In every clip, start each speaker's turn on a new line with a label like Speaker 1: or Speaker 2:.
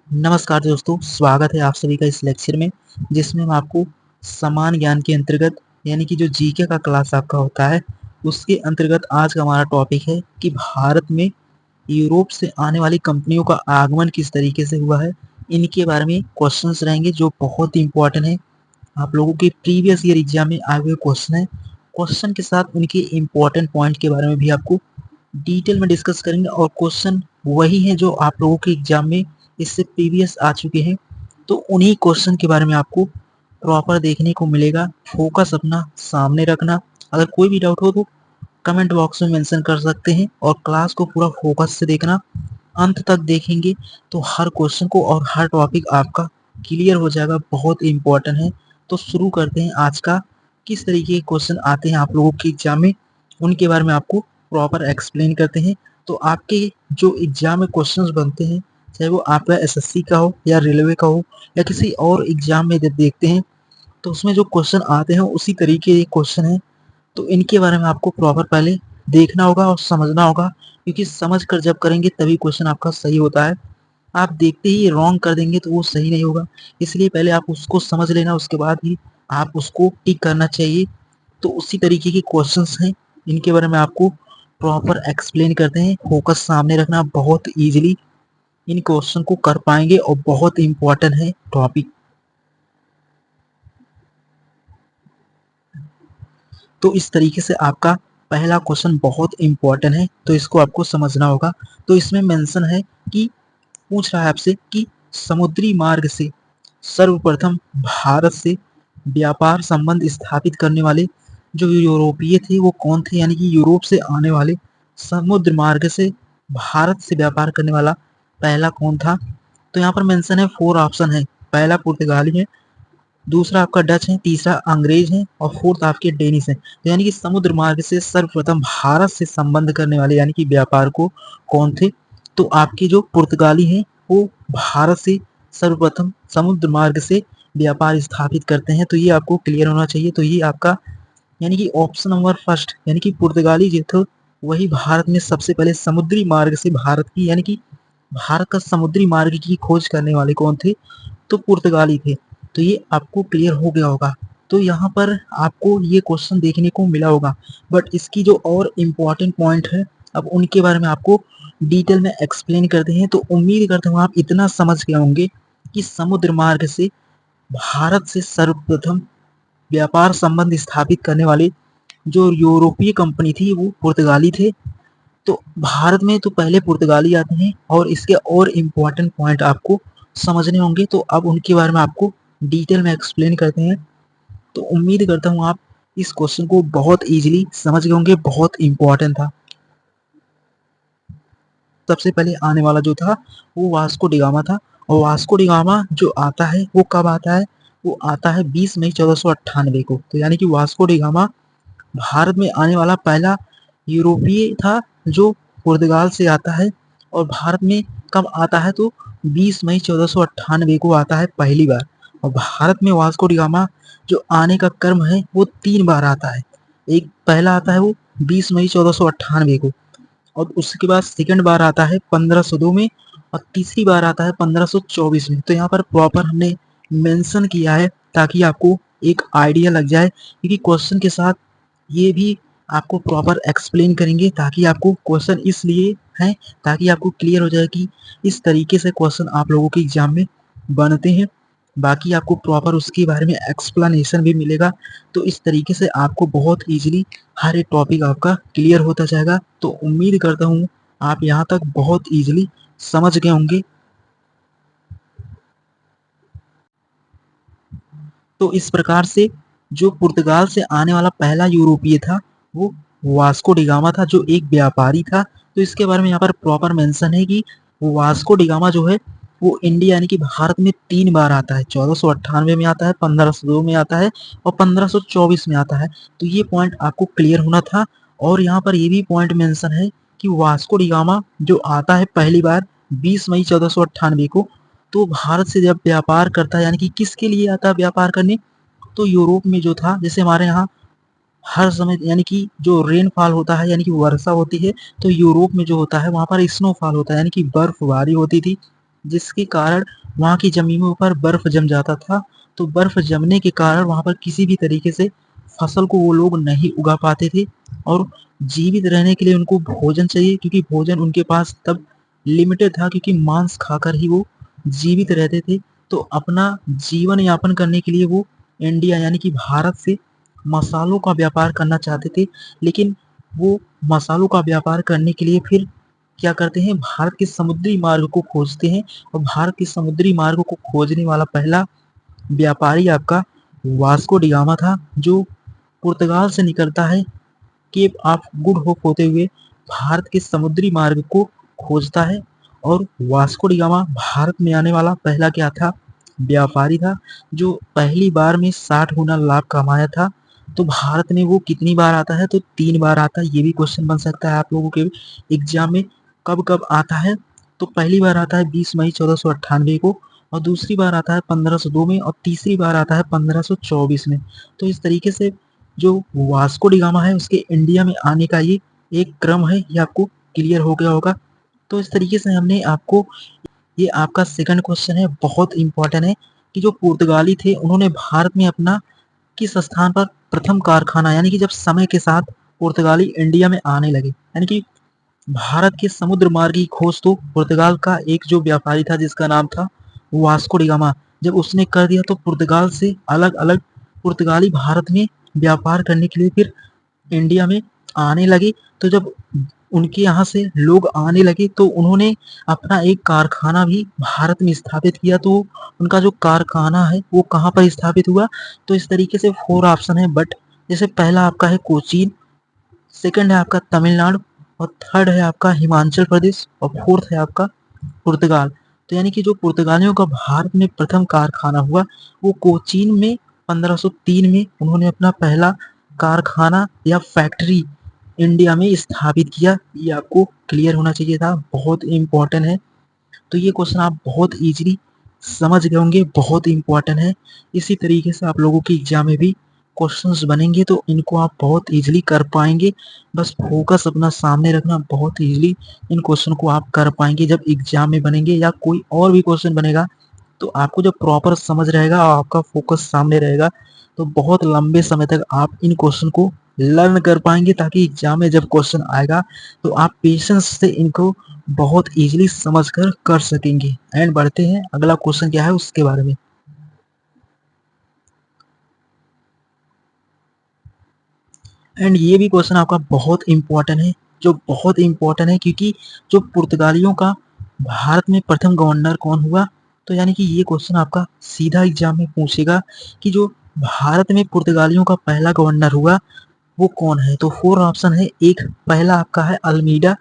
Speaker 1: नमस्कार दोस्तों, स्वागत है आप सभी का इस लेक्चर में, जिसमें हम आपको समान ज्ञान के अंतर्गत यानी कि जो जीके का क्लास आपका होता है, उसके अंतर्गत आज का हमारा टॉपिक है कि भारत में यूरोप से आने वाली कंपनियों का आगमन किस तरीके से हुआ है। इनके बारे में क्वेश्चंस रहेंगे जो बहुत ही इंपॉर्टेंट है। आप लोगों के प्रीवियस ईयर एग्जाम में आए हुए क्वेश्चन है। क्वेश्चन के साथ उनके इम्पोर्टेंट पॉइंट के बारे में भी आपको डिटेल में डिस्कस करेंगे और क्वेश्चन वही है जो आप लोगों के एग्जाम में इससे प्रीवियस आ चुके हैं, तो उन्हीं क्वेश्चन के बारे में आपको प्रॉपर देखने को मिलेगा। फोकस अपना सामने रखना। अगर कोई भी डाउट हो तो कमेंट बॉक्स में मेंशन कर सकते हैं और क्लास को पूरा फोकस से देखना। अंत तक देखेंगे तो हर क्वेश्चन को और हर टॉपिक आपका क्लियर हो जाएगा। बहुत इंपॉर्टेंट है। तो शुरू करते हैं आज का। किस तरीके के क्वेश्चन आते हैं आप लोगों के एग्जाम में, उनके बारे में आपको प्रॉपर एक्सप्लेन करते हैं। तो आपके जो एग्जाम में क्वेश्चंस बनते हैं, चाहे वो आपका एसएससी का हो या रेलवे का हो या किसी और एग्जाम में जब देखते हैं, तो उसमें जो क्वेश्चन आते हैं उसी तरीके के क्वेश्चन हैं। तो इनके बारे में आपको प्रॉपर पहले देखना होगा और समझना होगा, क्योंकि समझ कर जब करेंगे तभी क्वेश्चन आपका सही होता है। आप देखते ही रॉन्ग कर देंगे तो वो सही नहीं होगा। इसलिए पहले आप उसको समझ लेना, उसके बाद ही आप उसको टिक करना चाहिए। तो उसी तरीके के क्वेश्चंस हैं, इनके बारे में आपको प्रॉपर एक्सप्लेन करते हैं। फोकस सामने रखना, बहुत ईजिली इन क्वेश्चन को कर पाएंगे और बहुत इंपॉर्टेंट है टॉपिक। तो इस तरीके से आपका पहला क्वेश्चन बहुत इंपॉर्टेंट है, तो इसको आपको समझना होगा। तो इसमें मेंशन है कि पूछ रहा है आपसे कि समुद्री मार्ग से सर्वप्रथम भारत से व्यापार संबंध स्थापित करने वाले जो यूरोपीय थे वो कौन थे, यानी कि यूरोप से आने वाले समुद्र मार्ग से भारत से व्यापार करने वाला पहला कौन था। तो यहाँ पर मेंशन है, 4 ऑप्शन है। पहला पुर्तगाली है, दूसरा आपका डच है, तीसरा अंग्रेज है और फोर्थ आपके डेनिश है। तो यानी कि समुद्र मार्ग से सर्वप्रथम भारत से संबंध करने वाले यानी कि व्यापार को कौन थे। तो आपके जो पुर्तगाली हैं वो भारत से सर्वप्रथम समुद्र मार्ग से व्यापार स्थापित करते हैं। तो ये आपको क्लियर होना चाहिए। तो ये आपका यानी कि ऑप्शन नंबर फर्स्ट, यानी कि पुर्तगाली जो थे वही भारत में सबसे पहले समुद्री मार्ग से भारत की यानी कि भारत का समुद्री मार्ग की खोज करने वाले कौन थे, तो पुर्तगाली थे। तो ये आपको क्लियर हो गया होगा। तो यहाँ पर आपको ये क्वेश्चन देखने को मिला होगा, बट इसकी जो और इम्पोर्टेंट पॉइंट है अब उनके बारे में आपको डिटेल में एक्सप्लेन करते हैं। तो उम्मीद करता हूँ आप इतना समझ गए होंगे कि समुद्र मार्ग से भारत से सर्वप्रथम व्यापार संबंध स्थापित करने वाले जो यूरोपीय कंपनी थी वो पुर्तगाली थे। तो भारत में तो पहले पुर्तगाली आते हैं और इसके और इम्पोर्टेंट पॉइंट आपको समझने होंगे। तो अब उनके बारे में आपको डिटेल में एक्सप्लेन करते हैं। तो उम्मीद करता हूँ आप इस क्वेश्चन को बहुत इजीली समझ गए होंगे, बहुत इम्पोर्टेंट था। सबसे पहले आने वाला जो था वो वास्को डिगामा था, और वास्को डिगामा जो आता है वो कब आता है, वो आता है 20 मई 1498 को। तो यानी कि वास्को डिगामा भारत में आने वाला पहला यूरोपीय था जो पुर्तगाल से आता है। और भारत में कब आता है, तो 20 मई 1498 को आता है पहली बार। और भारत में वास्को डिगामा जो आने का क्रम है वो 3 बार आता है। एक पहला आता है वो 20 मई 1498 को, और उसके बाद सेकंड बार आता है 1502 में, और तीसरी बार आता है 1524 में। तो यहाँ पर प्रॉपर हमने मेंशन किया है ताकि आपको एक आइडिया लग जाए, क्योंकि क्वेश्चन के साथ ये भी आपको प्रॉपर एक्सप्लेन करेंगे ताकि आपको क्वेश्चन इसलिए है ताकि आपको क्लियर हो जाए कि इस तरीके से क्वेश्चन आप लोगों के एग्जाम में बनते हैं। बाकी आपको प्रॉपर उसके बारे में एक्सप्लेनेशन भी मिलेगा। तो इस तरीके से आपको बहुत इजीली हर एक टॉपिक आपका क्लियर होता जाएगा। तो उम्मीद करता हूँ आप यहाँ तक बहुत इजीली समझ गए होंगे। तो इस प्रकार से जो पुर्तगाल से आने वाला पहला यूरोपीय था वो वास्को डिगामा था, जो एक व्यापारी था। तो इसके बारे में यहाँ पर प्रॉपर मेंशन है कि वास्को डिगामा जो है वो इंडिया यानी कि भारत में 3 बार आता है। 1498 में आता है, 1502 में आता है और 1524 में आता है। तो ये पॉइंट आपको क्लियर होना था। और यहाँ पर ये भी पॉइंट मेंशन है कि वास्को डिगामा जो आता है पहली बार 20 मई 1498 को, तो भारत से जब व्यापार करता है यानी कि किसके लिए आता है व्यापार करने, तो यूरोप में जो था, जैसे हमारे यहाँ हर समय यानी कि जो रेनफॉल होता है यानी कि वर्षा होती है, तो यूरोप में जो होता है वहाँ पर स्नोफॉल होता है यानी कि बर्फबारी होती थी। जिसके कारण वहाँ की जमीनों पर बर्फ जम जाता था। तो बर्फ जमने के कारण वहाँ पर किसी भी तरीके से फसल को वो लोग नहीं उगा पाते थे और जीवित रहने के लिए उनको भोजन चाहिए, क्योंकि भोजन उनके पास तब लिमिटेड था, क्योंकि मांस खाकर ही वो जीवित रहते थे। तो अपना जीवन यापन करने के लिए वो इंडिया यानी कि भारत से मसालों का व्यापार करना चाहते थे। लेकिन वो मसालों का व्यापार करने के लिए फिर क्या करते हैं, भारत के समुद्री मार्ग को खोजते हैं। और भारत के समुद्री मार्ग को खोजने वाला पहला व्यापारी आपका वास्को डी गामा था, जो पुर्तगाल से निकलता है, केप ऑफ गुड होप होते हुए भारत के समुद्री मार्ग को खोजता है। और वास्को डी गामा भारत में आने वाला पहला क्या था, व्यापारी था, जो पहली बार में 60 गुना लाभ कमाया था। तो भारत में वो कितनी बार आता है, तो 3 बार आता है। ये भी क्वेश्चन बन सकता है आप लोगों के एग्जाम में, कब कब आता है। तो पहली बार आता है 20 मई 1498 को, और दूसरी बार आता है 1502 में, और तीसरी बार आता है 1524 में। तो इस तरीके से जो वास्को डी गामा है उसके इंडिया में आने का ये एक क्रम है, ये आपको क्लियर हो गया होगा। तो इस तरीके से हमने आपको, ये आपका सेकंड क्वेश्चन है, बहुत इंपॉर्टेंट है, कि जो पुर्तगाली थे उन्होंने भारत में अपना किस स्थान पर प्रथम कारखाना, यानी कि जब समय के साथ पुर्तगाली इंडिया में आने लगे, यानी कि भारत के समुद्र मार्ग की खोज तो पुर्तगाल का एक जो व्यापारी था जिसका नाम था वास्को डी गामा, जब उसने कर दिया तो पुर्तगाल से अलग अलग पुर्तगाली भारत में व्यापार करने के लिए फिर इंडिया में आने लगे। तो जब उनके यहाँ से लोग आने लगे तो उन्होंने अपना एक कारखाना भी भारत में स्थापित किया। तो उनका जो कारखाना है वो कहाँ पर स्थापित हुआ, तो इस तरीके से 4 ऑप्शन है, बट जैसे पहला आपका है कोचीन, सेकंड है आपका तमिलनाडु, और थर्ड है आपका हिमाचल प्रदेश, और फोर्थ है आपका पुर्तगाल। तो यानी कि जो पुर्तगालियों का भारत में प्रथम कारखाना हुआ वो कोचीन में 1503 में उन्होंने अपना पहला कारखाना या फैक्ट्री इंडिया में स्थापित किया। ये आपको क्लियर होना चाहिए था, बहुत इंपॉर्टेंट है। तो ये क्वेश्चन आप बहुत इजीली समझ गए होंगे, बहुत इंपॉर्टेंट है। इसी तरीके से आप लोगों के एग्जाम में भी क्वेश्चंस बनेंगे तो इनको आप बहुत इजीली कर पाएंगे। बस फोकस अपना सामने रखना, बहुत इजीली इन क्वेश्चन को आप कर पाएंगे। जब एग्जाम में बनेंगे या कोई और भी क्वेश्चन बनेगा तो आपको जब प्रॉपर समझ रहेगा और आपका फोकस सामने रहेगा तो बहुत लंबे समय तक आप इन क्वेश्चन को लर्न कर पाएंगे, ताकि एग्जाम में जब क्वेश्चन आएगा तो आप पेशेंस से इनको बहुत इजीली समझ कर सकेंगे। एंड बढ़ते हैं, अगला क्वेश्चन क्या है उसके बारे में। एंड ये भी क्वेश्चन आपका बहुत इंपॉर्टेंट है, जो बहुत इंपॉर्टेंट है, क्योंकि जो पुर्तगालियों का भारत में प्रथम गवर्नर कौन हुआ। तो यानी कि ये क्वेश्चन आपका सीधा एग्जाम में पूछेगा कि जो भारत में पुर्तगालियों का पहला गवर्नर हुआ वो कौन है। तो 4 ऑप्शन है, एक पहला आपका है अल्मीडा,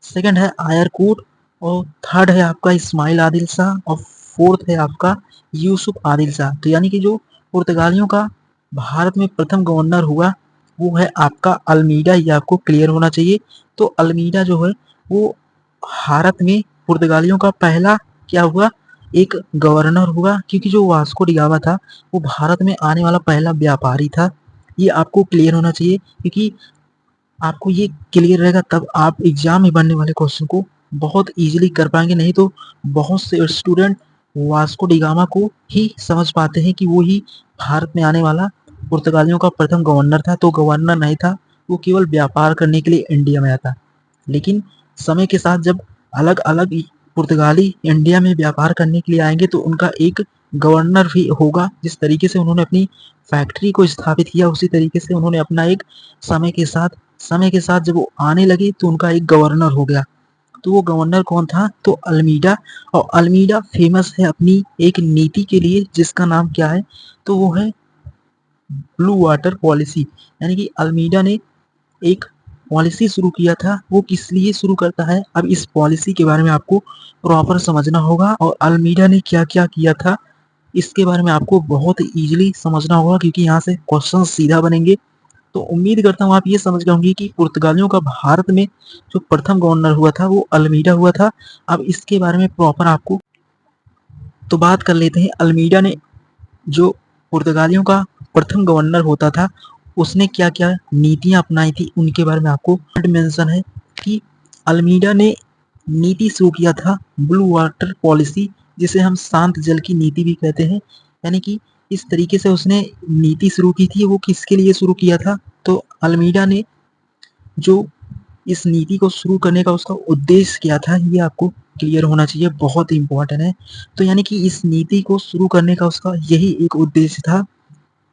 Speaker 1: सेकंड है आयरकूट, और थर्ड है आपका इस्माइल आदिल शाह, और फोर्थ है आपका यूसुफ आदिल शाह। तो यानी कि जो पुर्तगालियों का भारत में प्रथम गवर्नर हुआ वो है आपका अल्मीडा, ये आपको क्लियर होना चाहिए। तो अल्मीडा जो है वो भारत में पुर्तगालियों का पहला क्या हुआ, एक गवर्नर हुआ, क्योंकि जो वास्को डी गामा था वो भारत में आने वाला पहला व्यापारी था। ये आपको क्लियर होना चाहिए, क्योंकि आपको ये क्लियर रहेगा तब आप एग्जाम में बनने वाले क्वेश्चन को बहुत इजीली कर पाएंगे। नहीं तो बहुत से स्टूडेंट वास्को डी गामा को ही समझ पाते हैं कि वो ही भारत में आने वाला पुर्तगालियों का प्रथम गवर्नर था। तो गवर्नर नहीं था, वो केवल व्यापार करने के लिए इंडिया में आया था। लेकिन समय के साथ जब अलग अलग पुर्तगाली इंडिया में व्यापार करने के लिए आएंगे तो उनका एक गवर्नर भी होगा। जिस तरीके से उन्होंने अपनी फैक्ट्री को स्थापित किया उसी तरीके से उन्होंने अपना एक समय के साथ जब वो आने लगे तो उनका एक गवर्नर हो गया। तो वो गवर्नर कौन था, तो अल्मीडा। और अल्मीडा फेमस है अपनी एक नीति के लिए जिसका नाम क्या है, तो वो है ब्लू वाटर पॉलिसी। यानी कि अल्मीडा ने एक पॉलिसी शुरू किया था, वो किस लिए शुरू करता है, अब इस पॉलिसी के बारे में आपको प्रॉपर समझना होगा। और अल्मीडा ने क्या क्या किया था इसके बारे में आपको बहुत इजीली समझना होगा, क्योंकि यहाँ से क्वेश्चन सीधा बनेंगे। तो उम्मीद करता हूँ आप ये समझ गए होंगे कि पुर्तगालियों का भारत में जो प्रथम गवर्नर हुआ था वो अल्मीडा हुआ था। अब इसके बारे में प्रॉपर आपको तो बात कर लेते हैं। अल्मीडा ने जो पुर्तगालियों का प्रथम गवर्नर होता था उसने क्या क्या नीतियां अपनाई थी उनके बारे में आपको मेंशन है कि अल्मीडा ने नीति शुरू किया था ब्लू वाटर पॉलिसी, जिसे हम शांत जल की नीति भी कहते हैं। यानी कि इस तरीके से उसने नीति शुरू की थी। वो किसके लिए शुरू किया था? तो अल्मीडा ने जो इस नीति को शुरू करने का उसका उद्देश्य क्या था, ये आपको क्लियर होना चाहिए, बहुत इंपॉर्टेंट है। तो यानी कि इस नीति को शुरू करने का उसका यही एक उद्देश्य था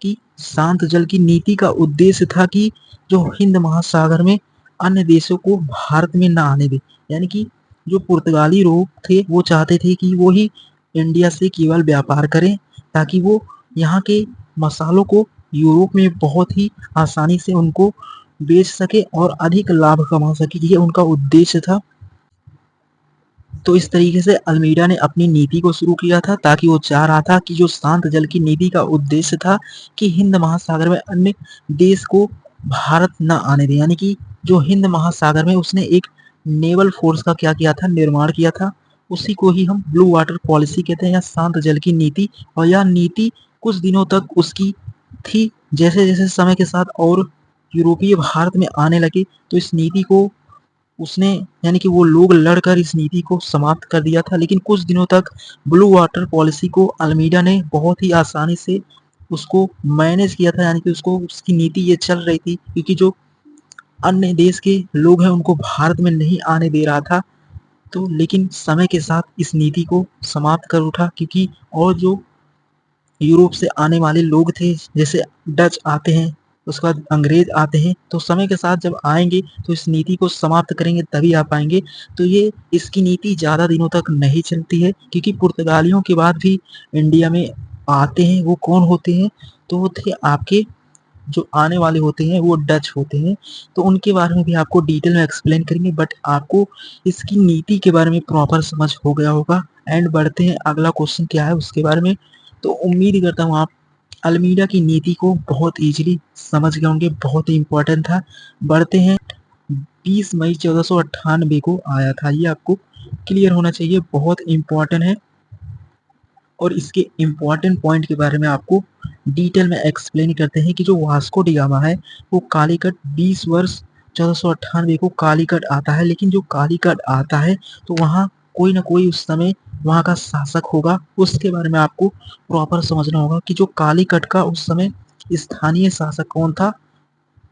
Speaker 1: कि शांत जल की नीति का उद्देश्य था कि जो हिंद महासागर में अन्य देशों को भारत में ना आने दे। यानी कि जो पुर्तगाली लोग थे वो चाहते थे कि वो ही इंडिया से केवल व्यापार करें, ताकि वो यहाँ के मसालों को यूरोप में बहुत ही आसानी से उनको बेच सके और अधिक लाभ कमा सके, ये उनका उद्देश्य था। तो इस तरीके से अल्मीडा ने अपनी नीति को शुरू किया था, ताकि वो चाह रहा था कि जो शांत जल की नीति का उद्देश्य था कि हिंद महासागर में अन्य देश को भारत न आने दे। यानी कि जो हिंद महासागर में उसने एक नेवल फोर्स का क्या किया था, निर्माण किया था। उसी को ही हम ब्लू वाटर पॉलिसी कहते हैं या शांत जल की नीति। और यह नीति कुछ दिनों तक उसकी थी। जैसे जैसे समय के साथ और यूरोपीय भारत में आने लगे, तो इस नीति को उसने, यानी कि वो लोग लड़कर इस नीति को समाप्त कर दिया था। लेकिन कुछ दिनों तक ब्लू वाटर पॉलिसी को अल्मीडा ने बहुत ही आसानी से उसको मैनेज किया था। यानी कि उसको उसकी नीति ये चल रही थी, क्योंकि जो अन्य देश के लोग हैं उनको भारत में नहीं आने दे रहा था। तो लेकिन समय के साथ इस नीति को समाप्त कर उठा, क्योंकि और जो यूरोप से आने वाले लोग थे, जैसे डच आते हैं, उसके बाद अंग्रेज आते हैं, तो समय के साथ जब आएंगे तो इस नीति को समाप्त करेंगे तभी आ पाएंगे। तो ये इसकी नीति ज़्यादा दिनों तक नहीं चलती है, क्योंकि पुर्तगालियों के बाद भी इंडिया में आते हैं। वो कौन होते हैं? तो वो थे आपके जो आने वाले होते हैं वो डच होते हैं। तो उनके बारे में भी आपको डिटेल में एक्सप्लेन करेंगे, बट आपको इसकी नीति के बारे में प्रॉपर समझ हो गया होगा। एंड बढ़ते हैं अगला क्वेश्चन क्या है उसके बारे में। तो उम्मीद करता हूँ आप अल्मीडा की नीति को बहुत इजीली समझ गए होंगे, बहुत ही इंपॉर्टेंट था। बढ़ते हैं, 20 मई 1498 को आया था, ये आपको क्लियर होना चाहिए, बहुत इंपॉर्टेंट है। और इसके इम्पोर्टेंट पॉइंट के बारे में आपको डिटेल में एक्सप्लेन करते हैं कि जो वास्को डी गामा है वो कालीकट 20 वर्ष 1498 को कालीकट आता है। लेकिन जो कालीकट आता है तो वहाँ कोई ना कोई उस समय वहाँ का शासक होगा, उसके बारे में आपको प्रॉपर समझना होगा कि जो कालीकट का उस समय स्थानीय शासक कौन था।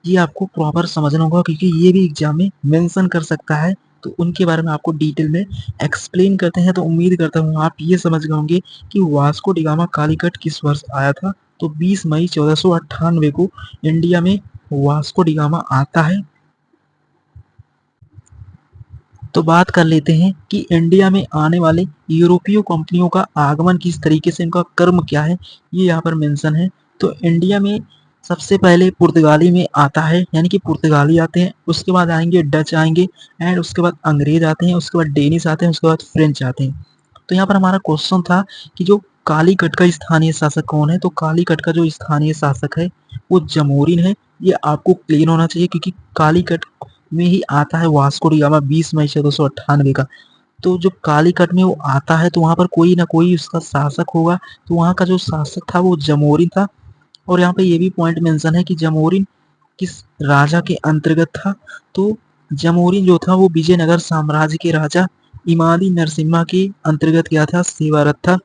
Speaker 1: ये आपको प्रॉपर समझना होगा, क्योंकि ये भी एग्जाम में मेंशन कर सकता है। तो उनके बारे में आपको डिटेल में एक्सप्लेन करते हैं। तो उम्मीद करता हूँ आप ये समझ गए होंगे कि वास्को डी गामा कालीकट किस वर्ष आया था। तो 20 मई 1498 को इंडिया में वास्को डी गामा आता है। तो बात कर लेते हैं कि इंडिया में आने वाले यूरोपीय कंपनियों का आगमन किस तरीके से, इनका कर्म क्या है, ये यहाँ पर मेंशन है। तो इंडिया में सबसे पहले पुर्तगाली में आता है, यानी कि पुर्तगाली आते हैं, उसके बाद आएंगे डच आएंगे, एंड उसके बाद अंग्रेज आते हैं, उसके बाद डेनिश आते हैं, उसके बाद फ्रेंच आते हैं। तो यहाँ पर हमारा क्वेश्चन था कि जो कालीकट का स्थानीय शासक कौन है। तो कालीकट का जो स्थानीय शासक है वो जमोरिन है। ये आपको क्लियर होना चाहिए, क्योंकि कालीकट में ही आता है वास्को डी गामा 20 मई 1498 का। तो जो कालीकट में वो आता है तो वहाँ पर कोई ना कोई उसका शासक होगा। तो वहाँ का जो शासक था वो जमोरिन था। और यहाँ पे ये भी पॉइंट मेंशन है कि जमोरिन किस राजा के अंतर्गत था। तो जमोरिन जो था वो विजयनगर साम्राज्य के राजा इमादी नरसिम्हा के अंतर्गत क्या था, सेवारत था।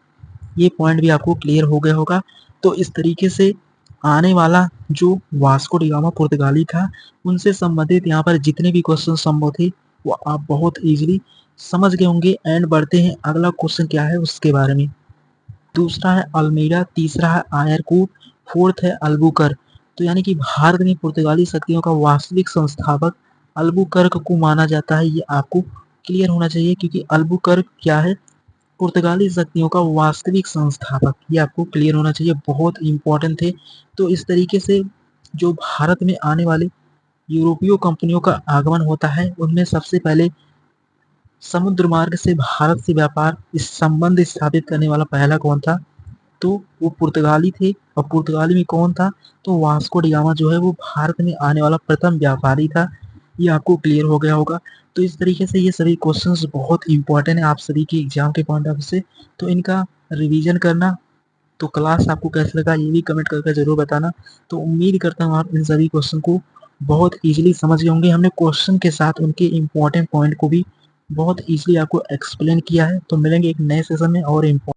Speaker 1: ये पॉइंट भी आपको क्लियर हो गया होगा। तो इस तरीके से आने वाला जो वास्को डी गामा पुर्तगाली था, उनसे संबंधित यहाँ पर जितने भी क्वेश्चन संभव थे वो आप बहुत इजीली समझ गए होंगे। एंड बढ़ते हैं अगला क्वेश्चन क्या है उसके बारे में। दूसरा है अल्मीडा, तीसरा है आयरकूट, फोर्थ है अल्बुकर्क। तो यानी कि भारत में पुर्तगाली शक्तियों का वास्तविक संस्थापक अल्बुकर्क को माना जाता है। ये आपको क्लियर होना चाहिए, क्योंकि अल्बुकर्क क्या है, पुर्तगाली शक्तियों का वास्तविक संस्थापक। ये आपको क्लियर होना चाहिए, बहुत इंपॉर्टेंट थे। तो इस तरीके से जो भारत में आने वाले यूरोपीय कंपनियों का आगमन होता है, उनमें सबसे पहले समुद्र मार्ग से भारत से व्यापार इस संबंध स्थापित करने वाला पहला कौन था? तो वो पुर्तगाली थे। और पुर्तगाली में कौन था? तो वास्को डी गामा जो है वो भारत में आने वाला प्रथम व्यापारी था। ये आपको क्लियर हो गया होगा। तो इस तरीके से ये सभी क्वेश्चंस बहुत इंपॉर्टेंट है आप सभी के एग्जाम के पॉइंट ऑफ व्यू से। तो इनका रिवीजन करना। तो क्लास आपको कैसा लगा ये भी कमेंट करके जरूर बताना। तो उम्मीद करता हूँ आप इन सभी क्वेश्चन को बहुत इजीली समझ गए होंगे। हमने क्वेश्चन के साथ उनके इम्पोर्टेंट पॉइंट को भी बहुत इजीली आपको एक्सप्लेन किया है। तो मिलेंगे एक नए सेशन में और